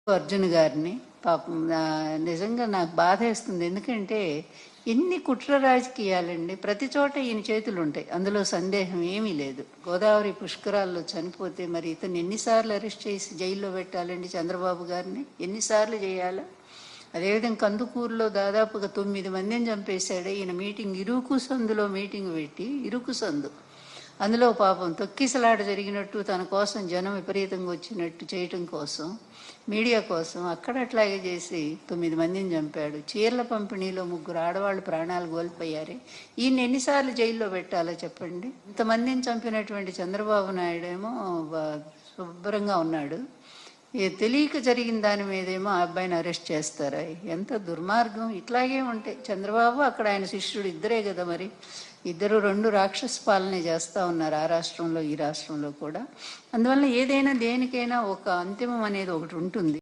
అర్జున్ గారిని. పాపం నిజంగా నాకు బాధేస్తుంది. ఎందుకంటే ఎన్ని కుట్ర రాజకీయాలండి. ప్రతి చోట ఈయన చేతులు ఉంటాయి, అందులో సందేహం ఏమీ లేదు. గోదావరి పుష్కరాల్లో చనిపోతే మరి ఇతను ఎన్నిసార్లు అరెస్ట్ చేసి జైల్లో పెట్టాలండి చంద్రబాబు గారిని? ఎన్నిసార్లు చేయాలా? అదేవిధంగా కందుకూరులో దాదాపుగా 9 మందిని చంపేశాడు. ఈయన మీటింగ్ ఇరుకు సందులో మీటింగ్ పెట్టి, ఇరుకు సందు అందులో పాపం తొక్కిసలాట జరిగినట్టు, తన కోసం జనం విపరీతంగా వచ్చినట్టు చేయటం కోసం, మీడియా కోసం అక్కడ అట్లాగే చేసి 9 మందిని చంపాడు. చీరల పంపిణీలో 3 ఆడవాళ్ళు ప్రాణాలు కోల్పోయారే. ఈయన ఎన్నిసార్లు జైల్లో పెట్టాలో చెప్పండి? ఇంతమందిని చంపినటువంటి చంద్రబాబు నాయుడేమో శుభ్రంగా ఉన్నాడు. తెలియక జరిగిన దాని మీదేమో ఆ అబ్బాయిని అరెస్ట్ చేస్తారా? ఎంత దుర్మార్గం! ఇట్లాగే ఉంటాయి. చంద్రబాబు అక్కడ ఆయన శిష్యుడు ఇద్దరే కదా, మరి ఇద్దరు 2 రాక్షస పాలనే చేస్తూ ఉన్నారు, ఆ రాష్ట్రంలో ఈ రాష్ట్రంలో కూడా. అందువల్ల ఏదైనా దేనికైనా ఒక అంతిమం అనేది ఒకటి ఉంటుంది.